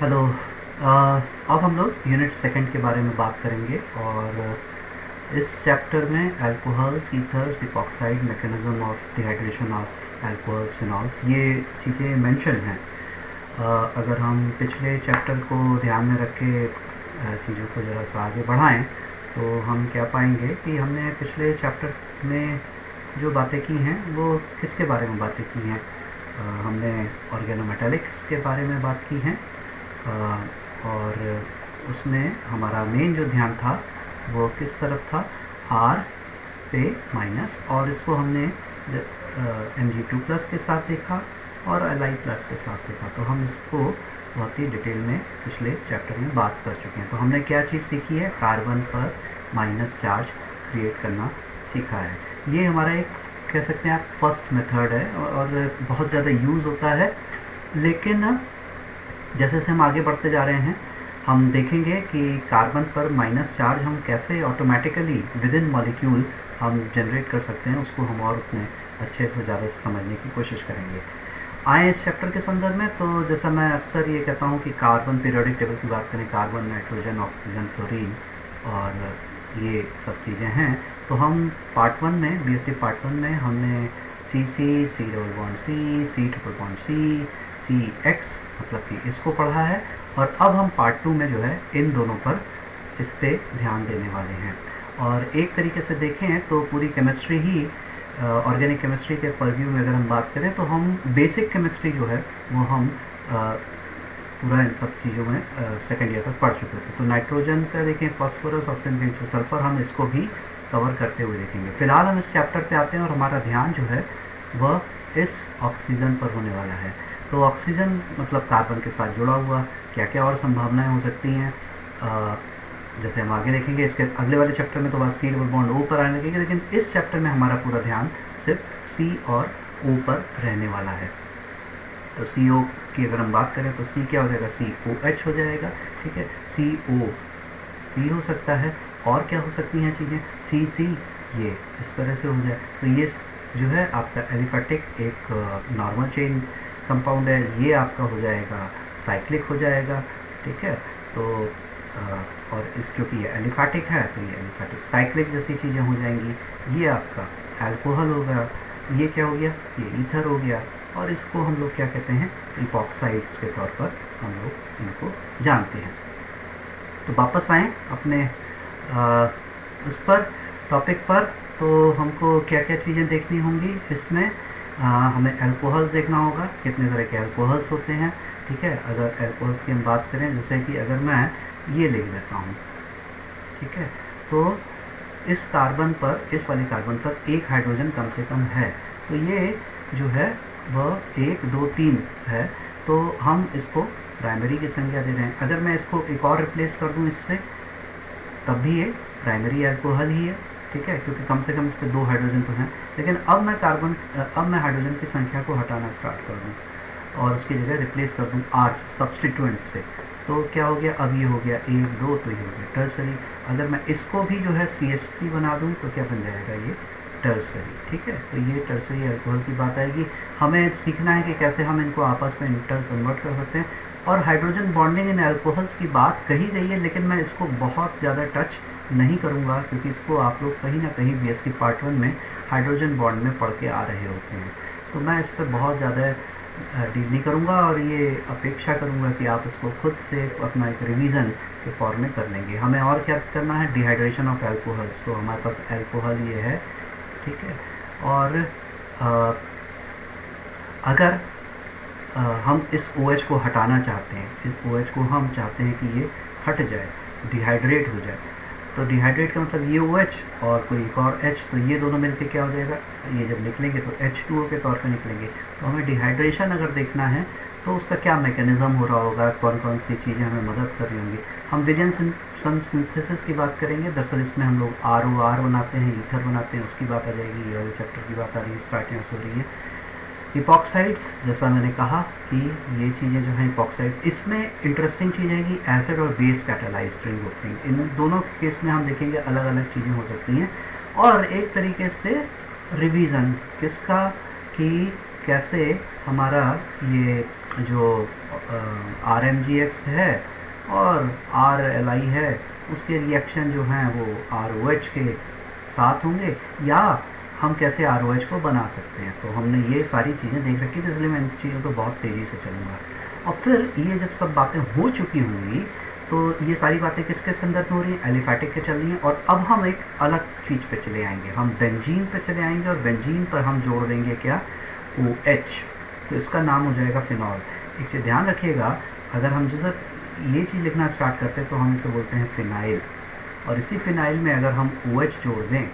Hello. अब हम लोग यूनिट सेकंड के बारे में बात करेंगे और इस चैप्टर में alcohols, ethers, epoxide, mechanism of dehydration of alcohols, phenols, ये चीज़ें मेंशन हैं। अगर हम पिछले चैप्टर को ध्यान में रख के चीज़ों को ज़रा सा आगे बढ़ाएं तो हम क्या पाएंगे कि हमने पिछले चैप्टर में जो बातें की हैं वो किसके बारे में बातें की हैं। हमने ऑर्गेनोमेटेलिक्स के बारे में बात की है और उसमें हमारा मेन जो ध्यान था वो किस तरफ था, आर पे माइनस, और इसको हमने Mg2+ के साथ देखा और Li+ के साथ देखा। तो हम इसको बहुत ही डिटेल में पिछले चैप्टर में बात कर चुके हैं। तो हमने क्या चीज़ सीखी है, कार्बन पर माइनस चार्ज क्रिएट करना सीखा है। ये हमारा एक कह सकते हैं आप फर्स्ट मेथड है और बहुत ज़्यादा यूज़ होता है। लेकिन जैसे जैसे हम आगे बढ़ते जा रहे हैं हम देखेंगे कि कार्बन पर माइनस चार्ज हम कैसे ऑटोमेटिकली विद इन मॉलिक्यूल हम जनरेट कर सकते हैं, उसको हम और उतने अच्छे से ज़्यादा समझने की कोशिश करेंगे। आए इस चैप्टर के संदर्भ में, तो जैसा मैं अक्सर ये कहता हूँ कि कार्बन पीरियोडिक टेबल की बात करें, कार्बन, नाइट्रोजन, ऑक्सीजन, फ्लोरीन और ये सब चीज़ें हैं। तो हम पार्ट 1 में, बीएससी पार्ट 1 में हमने C double bond C triple bond C X मतलब कि इसको पढ़ा है। और अब हम पार्ट 2 में जो है इन दोनों पर इस पे ध्यान देने वाले हैं। और एक तरीके से देखें तो पूरी केमिस्ट्री ही, ऑर्गेनिक केमिस्ट्री के परव्यू में अगर हम बात करें तो हम बेसिक केमिस्ट्री जो है वो हम पूरा इन सब चीज़ों में सेकेंड ईयर तक पढ़ चुके थे। तो नाइट्रोजन का देखें, फॉस्फोरस, ऑक्सीजन, सल्फर, हम इसको भी कवर करते हुए देखेंगे। फिलहाल हम इस चैप्टर पे आते हैं और हमारा ध्यान जो है वह इस ऑक्सीजन पर होने वाला है। तो ऑक्सीजन मतलब कार्बन के साथ जुड़ा हुआ क्या क्या और संभावनाएं हो सकती हैं, जैसे हम आगे देखेंगे। इसके अगले वाले चैप्टर में तो बात सी डबल बॉन्ड ओ पर आने लगेगी, लेकिन इस चैप्टर में हमारा पूरा ध्यान सिर्फ सी और ओ पर रहने वाला है। तो सी ओ की अगर हम बात करें तो सी क्या हो जाएगा, सी ओ एच हो जाएगा, ठीक है। सी ओ सी हो सकता है, और क्या हो सकती हैं चीज़ें, सी सी, ये इस तरह से हो जाए। तो ये जो है आपका एलिफेटिक एक नॉर्मल चेन कंपाउंड है, ये आपका हो जाएगा साइक्लिक हो जाएगा, ठीक है। तो और इस क्योंकि ये एलिफेटिक है तो ये एलिफेटिक साइक्लिक जैसी चीज़ें हो जाएंगी। ये आपका अल्कोहल होगा, ये क्या हो गया, ये ईथर हो गया, और इसको हम लोग क्या कहते हैं, इपॉक्साइड्स के तौर पर हम लोग इनको जानते हैं। तो वापस आएँ अपने उस पर टॉपिक पर। तो हमको क्या क्या चीज़ें देखनी होंगी इसमें, हमें अल्कोहल्स देखना होगा, कितने तरह के अल्कोहल्स होते हैं, ठीक है। अगर अल्कोहल्स की हम बात करें, जैसे कि अगर मैं ये लिख देता हूँ, ठीक है, तो इस कार्बन पर, इस वाले कार्बन पर एक हाइड्रोजन कम से कम है, तो ये जो है वह 1 2 3 है। तो हम इसको प्राइमरी की संख्या दे रहे हैं। अगर मैं इसको एक और रिप्लेस कर दूँ इससे, तब भी ये प्राइमरी अल्कोहल ही है, ठीक है, क्योंकि कम से कम इस पर 2 हाइड्रोजन तो हैं। लेकिन अब मैं हाइड्रोजन की संख्या को हटाना स्टार्ट कर दूँ और उसकी जगह रिप्लेस कर दूँ आर सब्सटीट्यूएंट से, तो क्या हो गया, अब ये हो गया 1 2, तो ये हो गया टर्सरी। अगर मैं इसको भी जो है CH3 बना दूँ तो क्या बन जाएगा, ये टर्सरी, ठीक है। तो ये टर्सरी अल्कोहल की बात आएगी। हमें सीखना है कि कैसे हम इनको आपस में इंटर कन्वर्ट कर सकते हैं। और हाइड्रोजन बॉन्डिंग इन अल्कोहल्स की बात कही गई है, लेकिन मैं इसको बहुत ज़्यादा टच नहीं करूँगा, क्योंकि इसको आप लोग कहीं ना कहीं BSc पार्ट 1 में हाइड्रोजन बॉन्ड में पढ़ के आ रहे होते हैं। तो मैं इस पर बहुत ज़्यादा डील नहीं करूँगा और ये अपेक्षा करूँगा कि आप इसको खुद से अपना एक रिवीजन के फॉर्म में कर लेंगे। हमें और क्या करना है, डिहाइड्रेशन ऑफ अल्कोहल्स। तो हमारे पास अल्कोहल ये है, ठीक है। और अगर हम इस OH को हटाना चाहते हैं, इस OH को हम चाहते हैं कि ये हट जाए, डिहाइड्रेट हो जाए, तो डिहाइड्रेट का मतलब ये OH और कोई एक और H, तो ये दोनों मिलकर क्या हो जाएगा, ये जब निकलेंगे तो H2O के तौर पे निकलेंगे। तो हमें डिहाइड्रेशन अगर देखना है तो उसका क्या मैकेनिज़्म हो रहा होगा, कौन कौन सी चीज़ें हमें मदद कर रही होंगी। हम विलियमसन सिंथेसिस की बात करेंगे। दरअसल इसमें हम लोग ROR बनाते हैं, ईथर बनाते हैं, उसकी बात आ जाएगी। ये वाले चैप्टर की बात आ रही है, स्टार्ट यहाँ से हो रही है। इपॉक्साइड्स, जैसा मैंने कहा कि ये चीज़ें जो हैं इपॉक्साइड्स, इसमें इंटरेस्टिंग चीज़ है कि एसिड और बेस कैटालाइज्ड रिंग ग्रुपिंग, इन दोनों केस में हम देखेंगे अलग अलग चीज़ें हो सकती हैं। और एक तरीके से रिवीजन किसका, कि कैसे हमारा ये जो RMGX है और RLI है, उसके रिएक्शन जो हैं वो ROH के साथ होंगे, या हम कैसे ROH को बना सकते हैं। तो हमने ये सारी चीज़ें देख रखी थी, इसलिए मैं इन चीज़ों को बहुत तेज़ी से चलूँगा। और फिर ये जब सब बातें हो चुकी होंगी तो ये सारी बातें किसके संदर्भ में हो रही हैं, एलिफैटिक के चल रही हैं। और अब हम एक अलग चीज़ पे चले आएंगे, हम बेंजीन पे चले आएंगे, और बेंजीन पर हम जोड़ देंगे क्या, OH। तो इसका नाम हो जाएगा फिनॉल। एक चीज़ ध्यान रखिएगा, अगर हम जैसे ये चीज़ लिखना स्टार्ट करते हैं तो हम इसे बोलते हैं फिनाइल, और इसी फिनाइल में अगर हम OH जोड़ दें,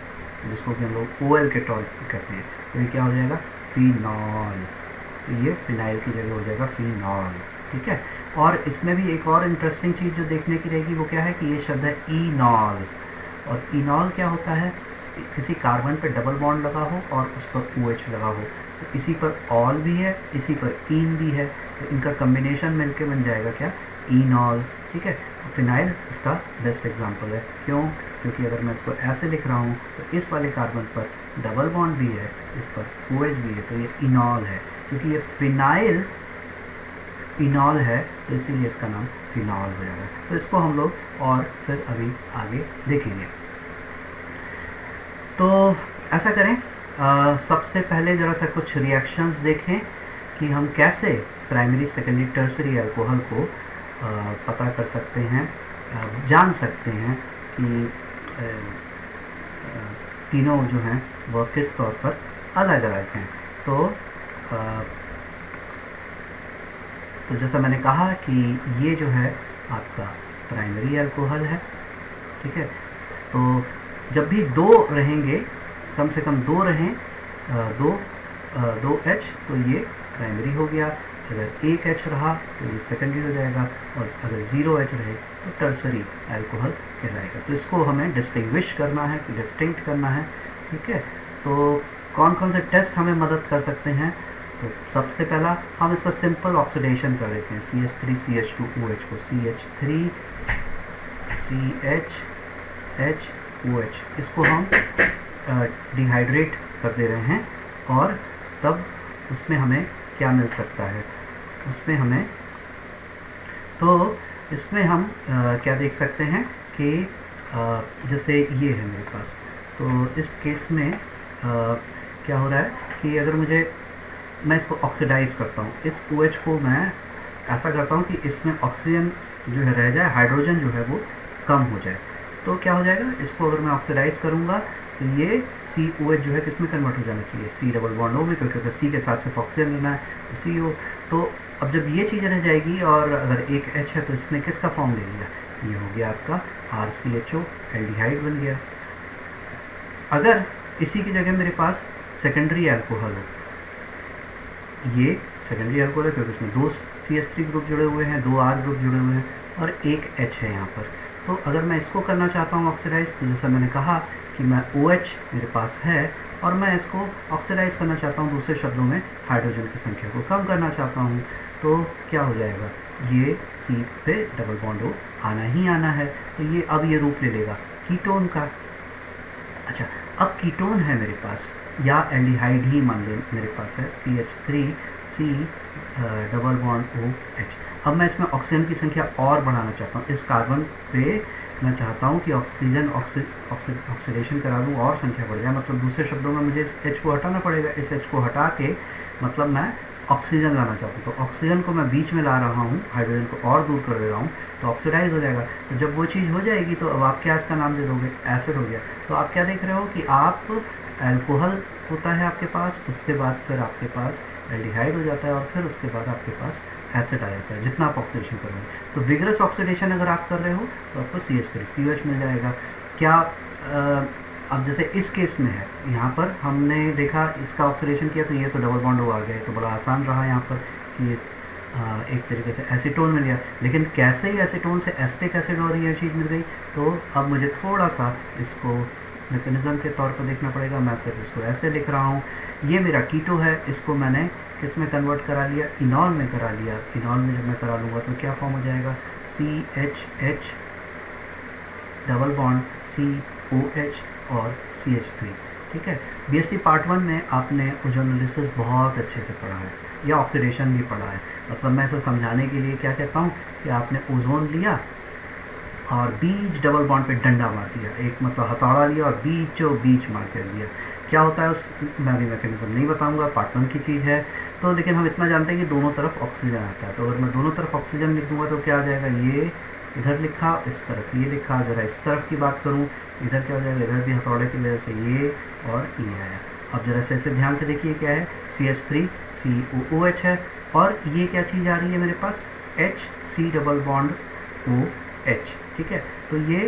जिसको कि हम लोग OL के तौर पर कहते हैं, तो ये क्या हो जाएगा, फिनॉल। तो ये फिनाइल की जगह हो जाएगा फिनॉल, ठीक है। और इसमें भी एक और इंटरेस्टिंग चीज़ जो देखने की रहेगी वो क्या है कि ये शब्द है इनॉल। और इनॉल क्या होता है, किसी कार्बन पे डबल बॉन्ड लगा हो और उस पर OH लगा हो, तो इसी पर ऑल भी है, इसी पर इन भी है, तो इनका कम्बिनेशन मिलके बन जाएगा क्या, इनॉल, ठीक है। फिनाइल इसका बेस्ट एग्जांपल है। क्यों, क्योंकि अगर मैं इसको ऐसे लिख रहा हूँ तो इस वाले कार्बन पर डबल बॉन्ड भी है, इस पर OH भी है, तो ये इनॉल है। क्योंकि ये फिनाइल इनॉल है तो इसीलिए इसका नाम फिनॉल हो जाएगा। तो इसको हम लोग और फिर अभी आगे देखेंगे। तो ऐसा करें, सबसे पहले ज़रा सा कुछ रिएक्शंस देखें कि हम कैसे प्राइमरी सेकेंडरी टर्सरी अल्कोहल को पता कर सकते हैं, जान सकते हैं कि तीनों जो हैं वह किस तौर पर अलग अलग हैं। तो जैसा मैंने कहा कि ये जो है आपका प्राइमरी अल्कोहल है, ठीक है। तो जब भी दो रहेंगे, कम से कम दो रहें, दो H, तो ये प्राइमरी हो गया। अगर एक H रहा तो ये सेकेंडरी हो जाएगा, और अगर 0 H रहे तो टर्सरी अल्कोहल कहलाएगा। तो इसको हमें डिस्टिंग्विश करना है, डिस्टिंक्ट करना है, ठीक है। तो कौन कौन से टेस्ट हमें मदद कर सकते हैं, तो सबसे पहला हम इसका सिंपल ऑक्सीडेशन कर देते हैं, CH3CH2OH को, CH3 CHHOH, इसको हम डिहाइड्रेट कर दे रहे हैं। और तब उसमें हमें क्या मिल सकता है, उसमें हमें, तो इसमें हम क्या देख सकते हैं कि जैसे ये है मेरे पास, तो इस केस में क्या हो रहा है कि अगर मैं इसको ऑक्सीडाइज करता हूँ, इस OH को मैं ऐसा करता हूँ कि इसमें ऑक्सीजन जो है रह जाए, हाइड्रोजन जो है वो कम हो जाए। तो क्या हो जाएगा, इसको अगर मैं ऑक्सीडाइज करूँगा तो ये COH जो है किस में कन्वर्ट हो जाना चाहिए, C डबल बॉन्ड O में, क्योंकि अगर C के साथ सिर्फ ऑक्सीजन लेना है तो CO। तो अब जब ये चीज़ रह जाएगी और अगर एक H है तो इसने किसका फॉर्म ले लिया, ये हो गया आपका RCHO, एल्डिहाइड बन गया। अगर इसी की जगह मेरे पास सेकेंडरी अल्कोहल हो, ये सेकेंडरी अल्कोहल है क्योंकि इसमें दो CH3 ग्रुप जुड़े हुए हैं, दो R ग्रुप जुड़े हुए हैं, और एक H है यहाँ पर। तो अगर मैं इसको करना चाहता हूँ ऑक्सीडाइज, तो जैसा मैंने कहा कि मैं OH मेरे पास है और मैं इसको ऑक्सीडाइज करना चाहता हूँ, दूसरे शब्दों में हाइड्रोजन की संख्या को कम करना चाहता हूँ, तो क्या हो जाएगा, ये C पे डबल बॉन्ड O आना ही आना है। तो ये अब ये रूप ले लेगा कीटोन का। अच्छा, अब कीटोन है मेरे पास, या एल्डिहाइड ही मान लें मेरे पास है, CH3C डबल बॉन्ड OH। अब मैं इसमें ऑक्सीजन की संख्या और बढ़ाना चाहता हूँ, इस कार्बन पे मैं चाहता हूँ कि ऑक्सीजन ऑक्सीडेशन करा दूँ और संख्या बढ़ जाए। मतलब दूसरे शब्दों में मुझे इस H को हटाना पड़ेगा, इस H को हटा के मतलब मैं ऑक्सीजन लाना चाहता हूँ। तो ऑक्सीजन को मैं बीच में ला रहा हूँ, हाइड्रोजन को और दूर कर दे रहा हूँ, तो ऑक्सीडाइज हो जाएगा। तो जब वो चीज़ हो जाएगी तो अब आप क्या इसका नाम दे दोगे, एसिड हो गया। तो आप क्या देख रहे हो कि आप अल्कोहल होता है आपके पास, उसके बाद फिर आपके पास एल्डिहाइड हो जाता है, और फिर उसके बाद आपके पास एसिड आ जाता है, जितना आप ऑक्सीडेशन करोगे। तो विगरस ऑक्सीडेशन अगर आप कर रहे हो तो आपको CH3COH मिल जाएगा। क्या अब जैसे इस केस में है, यहाँ पर हमने देखा इसका ऑक्सीडेशन किया तो ये तो डबल बॉन्ड आ गया, तो बड़ा आसान रहा यहाँ पर कि एक तरीके से एसीटोन मिल गया। लेकिन कैसे ही एसीटोन से एसिटिक एसिड और ये चीज़ मिल गई, तो अब मुझे थोड़ा सा इसको मैकेनिज्म के तौर पर देखना पड़ेगा। मैं सिर्फ इसको ऐसे लिख रहा हूँ, ये मेरा कीटो है, इसको मैंने किस में कन्वर्ट करा लिया, इनॉल में करा लिया। इनॉल में जब मैं करा लूँगा तो क्या फॉर्म हो जाएगा, CHH डबल बॉन्ड COH और CH3, ठीक है। BSc पार्ट 1 में आपने ओजोनोलिसिस बहुत अच्छे से पढ़ा है, या ऑक्सीडेशन भी पढ़ा है। मतलब मैं इसे समझाने के लिए क्या कहता हूँ कि आपने ओजोन लिया और बीच डबल बॉन्ड पे डंडा मार दिया, एक मतलब हथौड़ा लिया और बीचों बीच मार कर दिया। क्या होता है उस, मैं भी मैकेनिज्म नहीं बताऊंगा, पार्ट 1 की चीज़ है। तो लेकिन हम इतना जानते हैं कि दोनों तरफ ऑक्सीजन आता है। तो अगर मैं दोनों तरफ ऑक्सीजन लिख दूंगा तो क्या आ जाएगा, ये इधर लिखा, इस तरफ ये लिखा। ज़रा इस तरफ की बात करूँ, इधर क्या हो जाएगा, इधर भी हथौड़े की वजह से ये और ये आया। अब जरा से ध्यान से देखिए क्या है, CH3COOH है, और ये क्या चीज़ आ रही है मेरे पास, HC डबल बॉन्ड OH। ठीक है, तो ये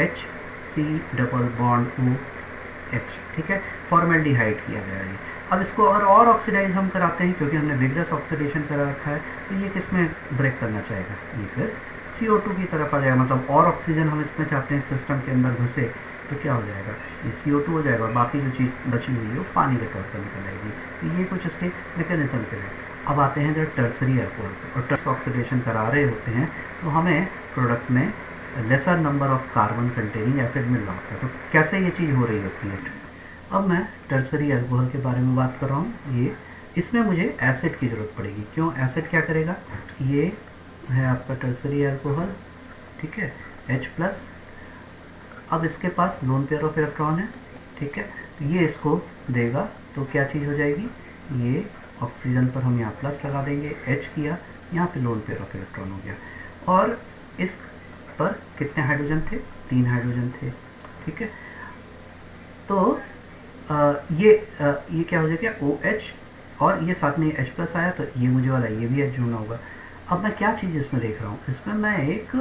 HC डबल बॉन्ड OH, ठीक है, फॉर्मेल्डिहाइड किया गया है। अब इसको अगर और ऑक्सीडाइज हम कराते हैं, क्योंकि हमने विग्रस ऑक्सीडेशन करा रखा है, तो ये किस में ब्रेक करना चाहेगा, ये फिर CO2 की तरफ आ जाएगा। मतलब और ऑक्सीजन हम इसमें चाहते हैं सिस्टम के अंदर घुसे, तो क्या हो जाएगा, ये CO2 हो जाएगा और बाकी जो चीज़ बची हुई है वो पानी के तौर पर निकल आएगी। तो ये कुछ इसके मैकेनिज्म के हैं। अब आते हैं जब टर्सरी एल्कोहल और टर्स ऑक्सीडेशन करा रहे होते हैं, तो हमें प्रोडक्ट में lesser number of carbon containing acid मिल रहा होता है। तो कैसे ये चीज़ हो रही होती है। अब मैं टर्सरी एल्कोहल के बारे में बात कर रहा हूँ। ये इसमें मुझे एसिड की ज़रूरत पड़ेगी। क्यों, एसिड क्या करेगा, ये है आपका टर्सरी एल्कोहल, ठीक है, H+। अब इसके पास लोन पेयर ऑफ इलेक्ट्रॉन है, ठीक है, तो ये इसको देगा, तो क्या चीज़ हो जाएगी, ये ऑक्सीजन पर हम यहाँ प्लस लगा देंगे, H किया, यहाँ पे लोन पेयर ऑफ इलेक्ट्रॉन हो गया। और इस पर कितने हाइड्रोजन थे, 3 हाइड्रोजन थे, ठीक है। तो ये क्या हो जाएगा, OH, और ये साथ में H+ आया, तो ये मुझे वाला ये भी H जोड़ना होगा। अब मैं क्या चीज़ इसमें देख रहा हूँ, इसमें मैं एक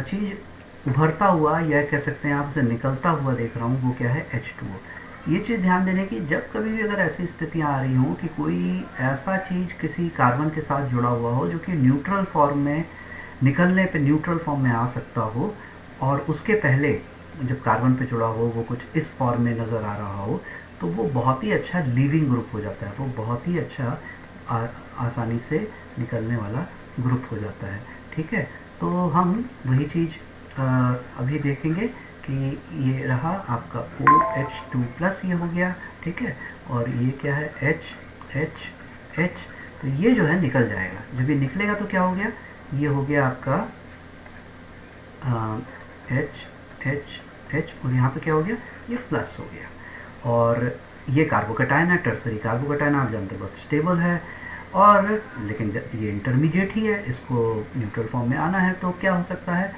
चीज़ उभरता हुआ, या कह सकते हैं आप उसे निकलता हुआ देख रहा हूँ, वो क्या है, H2O। ये चीज़ ध्यान देने की, जब कभी भी अगर ऐसी स्थितियाँ आ रही हों कि कोई ऐसा चीज़ किसी कार्बन के साथ जुड़ा हुआ हो जो कि न्यूट्रल फॉर्म में, निकलने पे न्यूट्रल फॉर्म में आ सकता हो, और उसके पहले जब कार्बन पे जुड़ा हो वो कुछ इस फॉर्म में नज़र आ रहा हो, तो वो बहुत ही अच्छा लीविंग ग्रुप हो जाता है, वो बहुत ही अच्छा आसानी से निकलने वाला ग्रुप हो जाता है, ठीक है। तो हम वही चीज़ अभी देखेंगे कि ये रहा आपका OH2+, ये हो गया, ठीक है, और ये क्या है, H। तो ये जो है निकल जाएगा, जब ये निकलेगा तो क्या हो गया, ये हो गया आपका H, और यहाँ पे क्या हो गया, ये प्लस हो गया। और ये कार्बोकैटायन है, टर्सरी कार्बोकैटायन आप जानते हैं बहुत स्टेबल है, और लेकिन ये इंटरमीडिएट ही है, इसको न्यूट्रल फॉर्म में आना है, तो क्या हो सकता है,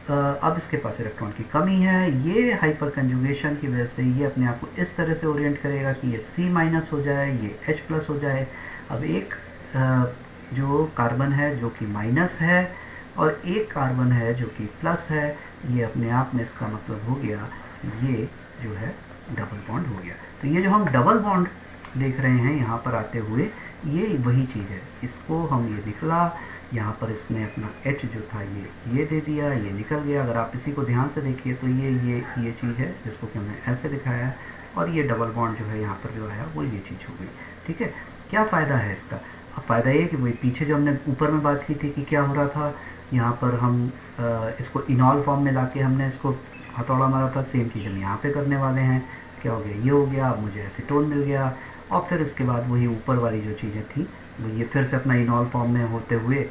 अब इसके पास इलेक्ट्रॉन की कमी है, ये हाइपर कंजुगेशन की वजह से ये अपने आप को इस तरह से ओरिएंट करेगा कि ये C- हो जाए, ये H+ हो जाए। अब एक जो कार्बन है जो कि माइनस है, और एक कार्बन है जो कि प्लस है, ये अपने आप में इसका मतलब हो गया, ये जो है डबल बॉन्ड हो गया। तो ये जो हम डबल बॉन्ड देख रहे हैं यहाँ पर आते हुए, ये वही चीज़ है, इसको हम ये निकला, यहाँ पर इसने अपना H जो था ये दे दिया, ये निकल गया। अगर आप इसी को ध्यान से देखिए तो ये चीज़ है जिसको कि हमने ऐसे दिखाया है, और ये डबल बॉन्ड जो है यहाँ पर जो आया वो ये चीज़ हो गई, ठीक है। क्या फ़ायदा है इसका, अब फ़ायदा ये कि वही पीछे जो हमने ऊपर में बात की थी कि क्या हो रहा था, यहाँ पर हम इसको इनॉल फॉर्म में लाके हमने इसको हथौड़ा मारा था, सेम चीज़ हम यहाँ पे करने वाले हैं। क्या हो गया, ये हो गया, अब मुझे एसीटोन मिल गया, और फिर इसके बाद वही ऊपर वाली जो चीज़ें थी वो ये फिर से अपना इनॉल फॉर्म में होते हुए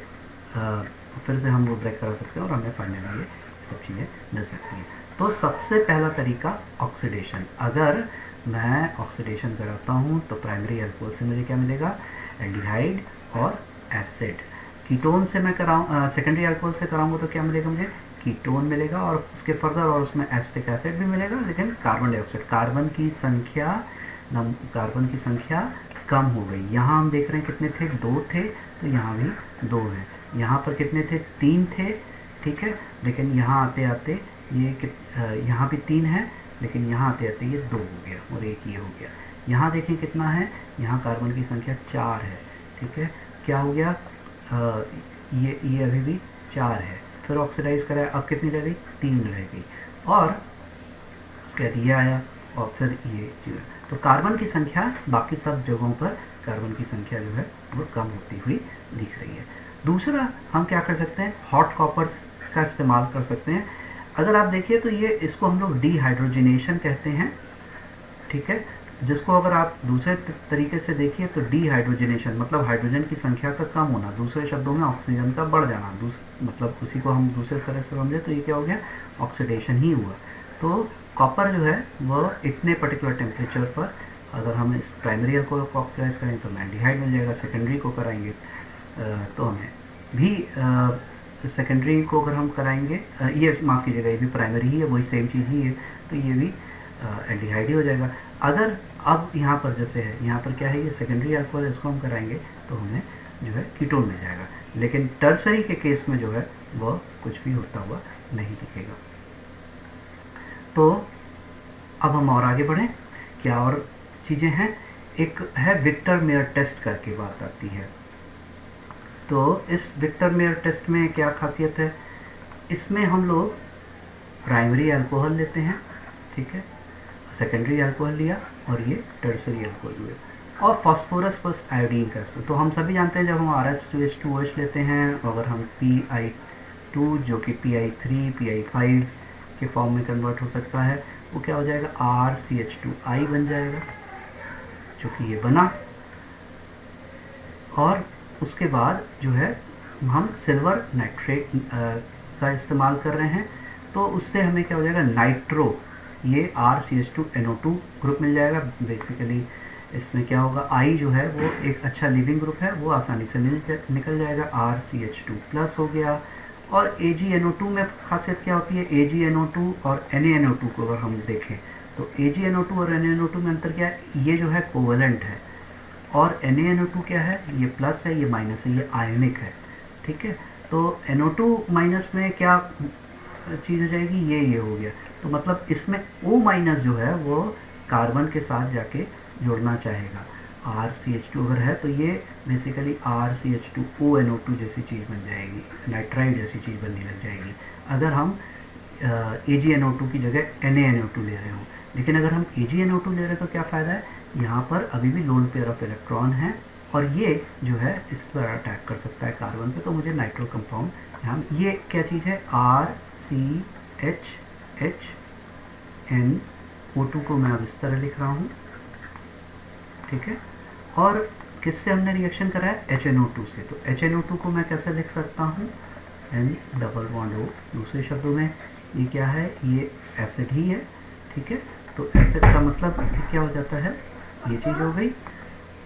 फिर से हम वो ब्रेक करा सकते हैं, और हमें फाइनली ये सब चीज़ें मिल सकती हैं। तो सबसे पहला तरीका ऑक्सीडेशन, अगर मैं ऑक्सीडेशन कराता हूँ तो प्राइमरी अल्कोहल से मुझे क्या मिलेगा, एल्डिहाइड और एसिड। कीटोन से मैं कराऊँ, सेकेंडरी अल्कोहल से कराऊँगा तो क्या मिलेगा, मुझे कीटोन मिलेगा, और उसके फर्दर और उसमें एसिटिक एसिड भी मिलेगा, लेकिन कार्बन डाइऑक्साइड, कार्बन की संख्या कम हो गई। यहाँ हम देख रहे हैं कितने थे, 2 थे, तो यहाँ भी 2 हैं। यहाँ पर कितने थे, 3 थे, ठीक है, लेकिन यहाँ आते आते ये यहाँ भी 3 है, लेकिन यहाँ आते आते ये 2 हो गया, और एक ये हो गया। यहाँ देखें कितना है, यहाँ कार्बन की संख्या 4 है, ठीक है, क्या हो गया, ये अभी भी 4 है, फिर ऑक्सीडाइज कराया, अब कितनी रह गई, 3 रह गई, और उसके बाद ये आया, और फिर ये चीज़। तो कार्बन की संख्या बाकी सब जगहों पर कार्बन की संख्या जो है वो कम होती हुई दिख रही है। दूसरा हम क्या कर सकते हैं, हॉट कॉपर्स का इस्तेमाल कर सकते हैं। अगर आप देखिए तो ये, इसको हम लोग डिहाइड्रोजिनेशन कहते हैं, ठीक है। जिसको अगर आप दूसरे तरीके से देखिए तो डिहाइड्रोजनेशन मतलब हाइड्रोजन की संख्या का कम होना, दूसरे शब्दों में ऑक्सीजन का बढ़ जाना, मतलब उसी को हम दूसरे तरह से समझे तो ये क्या हो गया, ऑक्सीडेशन ही हुआ। तो कॉपर जो है वह इतने पर्टिकुलर टेम्परेचर पर अगर हम इस प्राइमरी अल्कोहल को ऑक्सीडाइज करें तो एल्डिहाइड मिल जाएगा, सेकेंडरी को कराएंगे तो हमें भी सेकेंडरी को अगर हम कराएंगे, ये माफ़ कीजिएगा ये भी प्राइमरी ही है, वही सेम चीज़ ही है, तो ये भी एल्डिहाइड ही हो जाएगा। अगर अब यहाँ पर जैसे है, यहाँ पर क्या है, ये सेकेंडरी अल्कोहल, इसको हम कराएंगे तो हमें जो है कीटोन मिल जाएगा, लेकिन टर्सरी के केस में जो है वह कुछ भी होता हुआ नहीं दिखेगा। तो अब हम और आगे बढ़ें, क्या और चीज़ें हैं, एक है विक्टर मेयर टेस्ट करके बात आती है। तो इस विक्टर मेयर टेस्ट में क्या खासियत है, इसमें हम लोग प्राइमरी अल्कोहल लेते हैं, ठीक है, सेकेंडरी अल्कोहल लिया और ये टर्सरी अल्कोहल हुए, और फास्फोरस प्लस आयोडीन का। तो हम सभी जानते हैं जब हम RS2H2OH लेते हैं, अगर हम Pi2 जो कि Pi3 Pi5 के फॉर्म में कन्वर्ट हो सकता है, वो क्या हो जाएगा, RCH2I बन जाएगा, जो कि ये बना। और उसके बाद जो है हम सिल्वर नाइट्रेट का इस्तेमाल कर रहे हैं, तो उससे हमें क्या हो जाएगा, नाइट्रो, ये RCH2NO2 ग्रुप मिल जाएगा। बेसिकली इसमें क्या होगा, I जो है वो एक अच्छा लिविंग ग्रुप है, वो आसानी से निकल जाएगा, RCH2 प्लस हो गया। और AgNO2 में खासियत क्या होती है, AgNO2 और NaNO2 को अगर हम देखें तो AgNO2 और NaNO2 में अंतर क्या है, ये जो है कोवेलेंट है, और NaNO2 क्या है, ये प्लस है, ये माइनस है, ये आयनिक है, ठीक है। तो NO2 माइनस में क्या चीज़ हो जाएगी, ये हो गया, तो मतलब इसमें O माइनस जो है वो कार्बन के साथ जाके जुड़ना चाहेगा, RCH2 अगर है तो ये बेसिकली RCH2ONO2 जैसी चीज़ बन जाएगी, नाइट्राइड जैसी चीज़ बनने लग जाएगी अगर हम AgNO2 की जगह NaNO2 ले रहे हो। लेकिन अगर हम AgNO2 ले रहे हैं तो क्या फ़ायदा है, यहाँ पर अभी भी लोन पेयर ऑफ इलेक्ट्रॉन है और ये जो है इस पर अटैक कर सकता है कार्बन पे, तो मुझे नाइट्रो कंपाउंड यहाँ, ये क्या चीज़ है, RCHHNO2 को मैं अब इस तरह लिख रहा हूँ, ठीक है। और किससे हमने रिएक्शन करा है, HNO2 से, तो HNO2 को मैं कैसे लिख सकता हूँ, N+O। दूसरे शब्दों में ये क्या है, ये एसिड ही है, ठीक है। तो एसिड का मतलब क्या हो जाता है, ये चीज़ हो गई,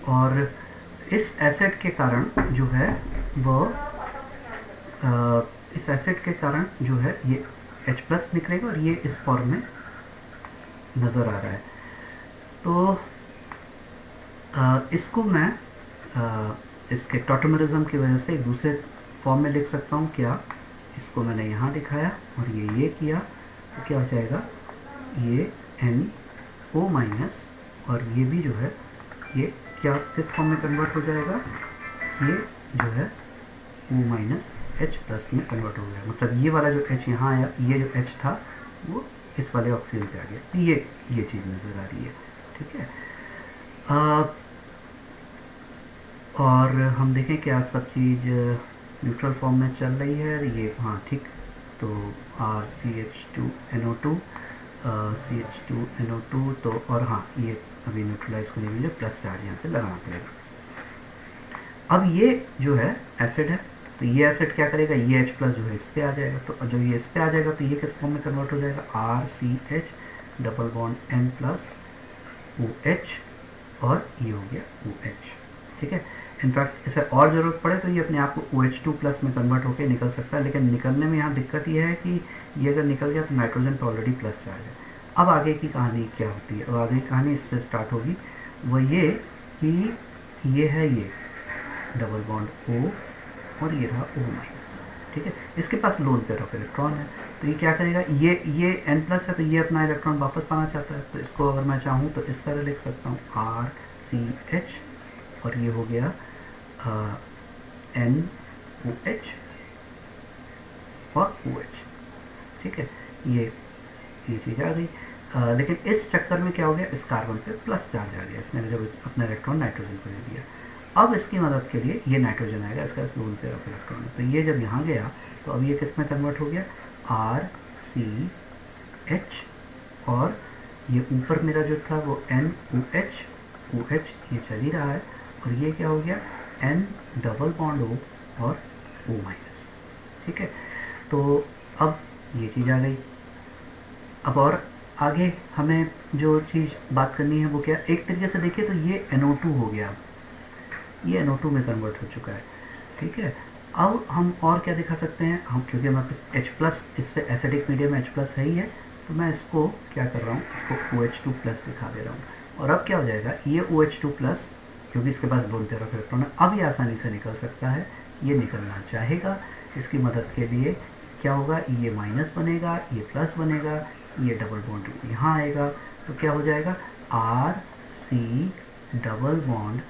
और इस एसिड के कारण जो है वो इस एसिड के कारण जो है ये H+ निकलेगा और ये इस फॉर्म में नज़र आ रहा है। तो इसको मैं इसके टॉटोमरिज्म की वजह से एक दूसरे फॉर्म में लिख सकता हूँ, क्या, इसको मैंने यहाँ दिखाया और ये किया, तो क्या हो जाएगा, ये NO- और ये भी जो है ये क्या किस फॉर्म में कन्वर्ट हो जाएगा, ये जो है O-H+ में कन्वर्ट हो गया, मतलब ये वाला जो H यहाँ आया, ये जो H था वो इस वाले ऑक्सीजन पे आ गया, तो ये चीज़ नज़र आ रही है, ठीक है। और हम देखें क्या सब चीज़ न्यूट्रल फॉर्म में चल रही है, ये हाँ ठीक, तो RCH2NO2 CH2NO2, तो और हाँ ये अभी न्यूट्रलाइज करने के लिए प्लस चार्ज यहाँ पे लगाना पड़ेगा। अब ये जो है एसिड है, तो ये एसिड क्या करेगा, ये H+ जो है इस पे आ जाएगा, तो जब ये इस पे आ जाएगा तो ये किस फॉर्म में कन्वर्ट हो जाएगा, RCH+N+OH, और ये हो गया OH, ठीक है। इनफैक्ट इसे और ज़रूरत पड़े तो ये अपने आप को OH2+ में कन्वर्ट होकर निकल सकता है, लेकिन निकलने में यहाँ दिक्कत ये है कि ये अगर निकल गया तो नाइट्रोजन पे ऑलरेडी प्लस चार्ज है। अब आगे की कहानी क्या होती है, अब आगे की कहानी इससे स्टार्ट होगी, वो ये कि ये है ये डबल बॉन्ड O और ये रहा O-, ठीक है। इसके पास लोन पेयर ऑफ इलेक्ट्रॉन है, तो ये क्या करेगा, ये N+ है तो ये अपना इलेक्ट्रॉन वापस पाना चाहता है, तो इसको अगर मैं चाहूँ तो इस तरह लिख सकता हूँ RCH, और ये हो गया NOH और OH, ठीक है। ये चीज़ आ गई, लेकिन इस चक्कर में क्या हो गया, इस कार्बन पे प्लस चार्ज आ गया, इसने जब अपना इलेक्ट्रॉन नाइट्रोजन को दे दिया। अब इसकी मदद के लिए ये नाइट्रोजन आएगा, इसका लोन पेयर ऑफ इलेक्ट्रॉन है, तो ये जब यहाँ गया तो अब ये किस में कन्वर्ट हो गया, RCH, और ये ऊपर मेरा जो था वो NOH, OH ये चल ही रहा है, और ये क्या हो गया N डबल बॉन्ड O और O माइनस। ठीक है, तो अब ये चीज़ आ गई। अब और आगे हमें जो चीज़ बात करनी है वो क्या, एक तरीके से देखिए तो ये NO2 हो गया, ये NO2 में कन्वर्ट हो चुका है। ठीक है, अब हम और क्या दिखा सकते हैं हम, क्योंकि हमारे पास H+, इससे एसिडिक मीडियम H+ है ही है, तो मैं इसको क्या कर रहा हूँ, इसको OH2+ दिखा दे रहा हूँ। और अब क्या हो जाएगा, ये OH2+, क्योंकि इसके पास दोनों पेयर ऑफ इलेक्ट्रॉन है, अब ये आसानी से निकल सकता है, ये निकलना चाहेगा। इसकी मदद के लिए क्या होगा, ये माइनस बनेगा, ये प्लस बनेगा, ये डबल बॉन्ड यहाँ आएगा, तो क्या हो जाएगा RC डबल बॉन्ड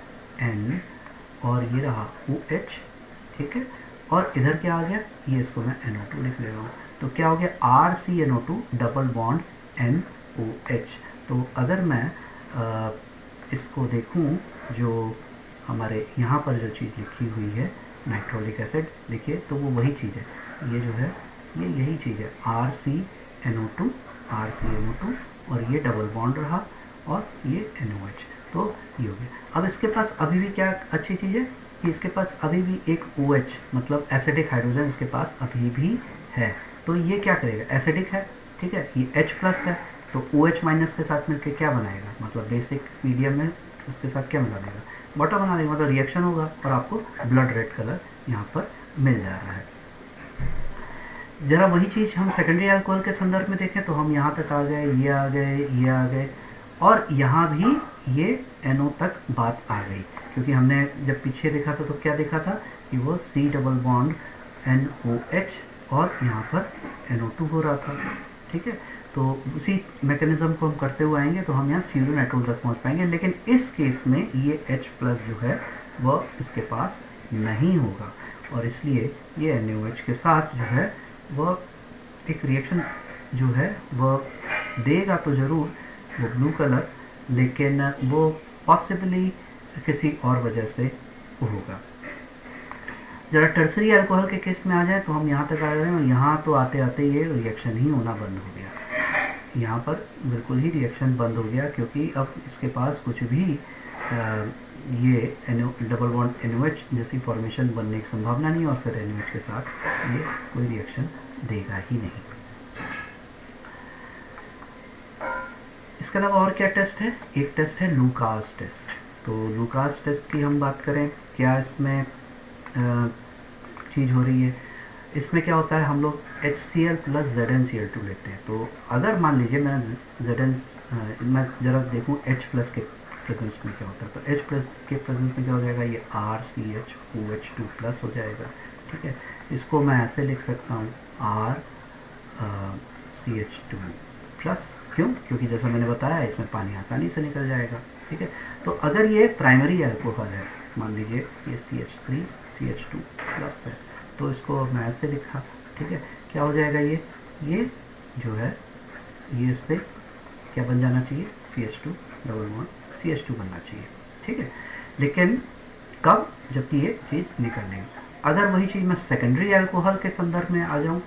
N, और ये रहा OH। ठीक है, और इधर क्या आ गया, ये इसको मैं NO2 लिख ले रहा हूँ, तो क्या हो गया RCNO2 डबल बॉन्ड NOH। तो अगर मैं इसको देखूं, जो हमारे यहाँ पर जो चीज़ लिखी हुई है नाइट्रोलिक एसिड, देखिए तो वो वही चीज़ है, ये जो है ये यही चीज़ है RCNO2 और ये डबल बॉन्ड रहा और ये NOH, तो ये हो गया। अब इसके पास अभी भी क्या अच्छी चीज़ है कि इसके पास अभी भी एक OH मतलब एसिडिक हाइड्रोजन इसके पास अभी भी है, तो ये क्या करेगा, एसिडिक है, ठीक है, ये H+ है, तो OH माइनस के साथ मिलकर क्या बनाएगा, मतलब बेसिक मीडियम में उसके साथ क्या बना देगा, वाटर बना देगा, मतलब रिएक्शन होगा और आपको ब्लड रेड कलर यहाँ पर मिल जा रहा है। जरा वही चीज़ हम सेकेंडरी अल्कोहल के संदर्भ में देखें तो हम यहाँ तक आ गए, ये आ गए, ये आ गए, और यहाँ भी ये NO तक बात आ गई, क्योंकि हमने जब पीछे देखा था तो क्या देखा था कि वो C डबल बॉन्ड NOH और यहाँ पर NO2 हो रहा था। ठीक है, तो उसी मैकेनिज्म को हम करते हुए आएंगे तो हम यहाँ सीरो नाइट्रोल तक पहुँच पाएंगे, लेकिन इस केस में ये H+ जो है वह इसके पास नहीं होगा, और इसलिए ये NaOH के साथ जो है वह एक रिएक्शन जो है वह देगा तो ज़रूर वो ब्लू कलर, लेकिन वो पॉसिबली किसी और वजह से होगा। जरा टर्सरी अल्कोहल के केस में आ जाए तो हम यहाँ तक आ गए हैं, और यहाँ तो आते आते ये रिएक्शन ही होना बंद हो गया, यहाँ पर बिल्कुल ही रिएक्शन बंद हो गया, क्योंकि अब इसके पास कुछ भी ये डबल बॉन्ड NOH जैसी फॉर्मेशन बनने की संभावना नहीं, और फिर NOH के साथ ये कोई रिएक्शन देगा ही नहीं। इसके अलावा और क्या टेस्ट है, एक टेस्ट है लूकास टेस्ट। तो लूकास टेस्ट की हम बात करें, क्या इसमें चीज़ हो रही है, इसमें क्या होता है, हम लोग HCl + ZnCl2 लेते हैं। तो अगर मान लीजिए मैं ज़रा देखूँ H+ के प्रेजेंस में क्या होता है, तो H+ के प्रेजेंस में क्या हो जाएगा, ये RCHOH2+ हो जाएगा। ठीक है, इसको मैं ऐसे लिख सकता हूँ RCH2+, क्यों, क्योंकि जैसा मैंने बताया इसमें पानी आसानी से निकल जाएगा। ठीक है, तो अगर ये प्राइमरी अल्कोहल है, मान लीजिए ये CH3 CH2+ है, तो इसको मैं ऐसे लिखा। ठीक है, क्या हो जाएगा, ये जो है ये इससे क्या बन जाना चाहिए, CH2 डबल बॉन्ड CH2 बनना चाहिए। ठीक है, लेकिन कब, जबकि ये चीज़ निकल लेगी। अगर वही चीज़ मैं सेकेंडरी अल्कोहल के संदर्भ में आ जाऊँ,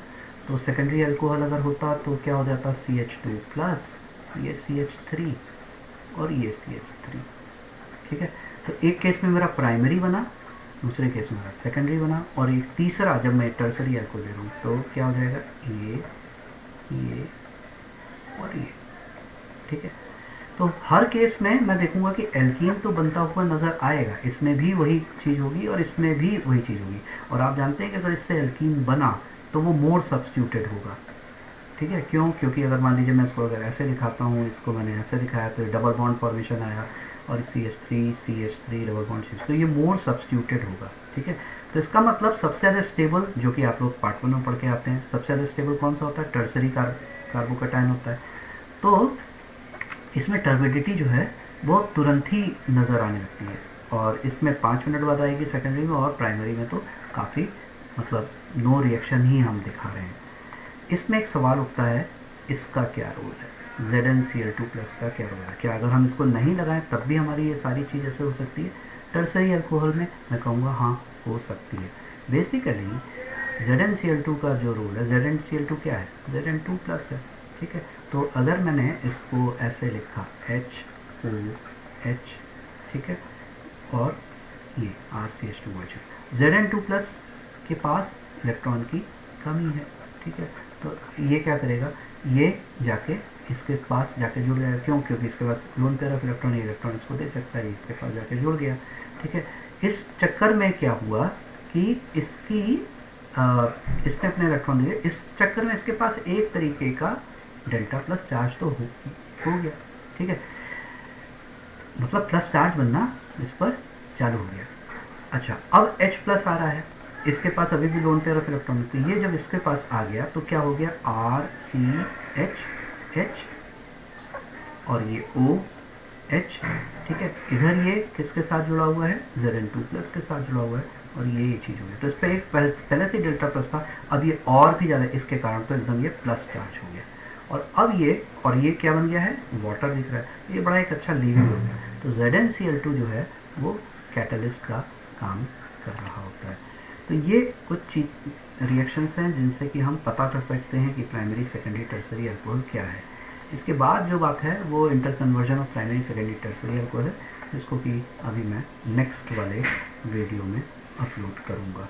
तो सेकेंडरी अल्कोहल अगर होता तो क्या हो जाता, CH2+, ये CH3 और ये CH3। ठीक है, तो एक केस में मेरा प्राइमरी बना, दूसरे केस में मेरा सेकेंडरी बना, और एक तीसरा जब मैं टर्सरी अल्कोहल ले रहा हूँ तो क्या हो जाएगा, ये और ये। ठीक है, तो हर केस में मैं देखूंगा कि एल्कीन तो बनता हुआ नज़र आएगा, इसमें भी वही चीज़ होगी और इसमें भी वही चीज़ होगी। और आप जानते हैं कि अगर इससे एल्कीन बना तो वो मोर सब्स्टिट्यूटेड होगा। ठीक है, क्यों, क्योंकि अगर मान लीजिए मैं इसको अगर ऐसे दिखाता हूँ, इसको मैंने ऐसे दिखाया तो डबल बॉन्ड फॉर्मेशन आया, और CH3 डबल बॉन्ड CH, तो ये मोर सब्स्टिट्यूटेड होगा। ठीक है, तो इसका मतलब सबसे ज़्यादा स्टेबल, जो कि आप लोग पार्ट 1 में पढ़ के आते हैं, सबसे ज़्यादा स्टेबल कौन सा होता है, टर्सरी कार्बोकैटायन होता है। तो इसमें टर्बिडिटी जो है वो तुरंत ही नज़र आने लगती है, और इसमें 5 मिनट बाद आएगी सेकेंडरी में, और प्राइमरी में तो काफ़ी मतलब नो रिएक्शन ही हम दिखा रहे हैं। इसमें एक सवाल उठता है, इसका क्या रोल है, ZnCl2+ का क्या रोल है, क्या अगर हम इसको नहीं लगाएं तब भी हमारी ये सारी चीज़ ऐसे हो सकती है। टर्सरी अल्कोहल में मैं कहूँगा हाँ हो सकती है। बेसिकली ZnCl2 का जो रोल है, ZnCl2 क्या है, Zn2+ है। ठीक है। तो अगर मैंने इसको ऐसे लिखा HOH, ठीक है, और ये RCH2OH, Zn2+ के पास इलेक्ट्रॉन की कमी है, ठीक है। तो ये क्या करेगा, ये जाके इसके पास जाके जुड़ जाएगा, क्यों, क्योंकि इसके पास लोन पेयर ऑफ इलेक्ट्रॉन, ये इलेक्ट्रॉन इसको दे सकता है, इसके पास जाके जुड़ गया, ठीक है। इस चक्कर में क्या हुआ कि इसने अपने इलेक्ट्रॉन दिए, इस चक्कर में इसके पास एक तरीके का डेल्टा प्लस चार्ज तो हो गया, ठीक है, मतलब प्लस चार्ज बनना इस पर चालू हो गया। अच्छा, अब H+ आ रहा है, इसके पास अभी भी लोन पेयर ऑफ इलेक्ट्रॉन, तो ये जब इसके पास आ गया तो क्या हो गया, RCH और ये OH, ठीक है। इधर ये किसके साथ जुड़ा हुआ है, Zn2+ के साथ जुड़ा हुआ है, और ये चीज़ हो गई। तो इस पर एक पहले से डेल्टा प्लस था, अब ये और भी ज़्यादा इसके कारण तो एकदम ये प्लस चार्ज हो गया, और अब ये क्या बन गया है, वाटर दिख रहा है, ये बड़ा एक अच्छा लिविंग हो गया। तो ZnCl2 जो है वो कैटलिस्ट का काम कर रहा होता है। तो ये कुछ रिएक्शंस हैं जिनसे कि हम पता कर सकते हैं कि प्राइमरी, सेकेंडरी, टर्सरी अल्कोहल क्या है। इसके बाद जो बात है वो inter conversion of primary, secondary, tertiary alcohol है, जिसको कि अभी मैं नेक्स्ट वाले वीडियो में अपलोड करूँगा।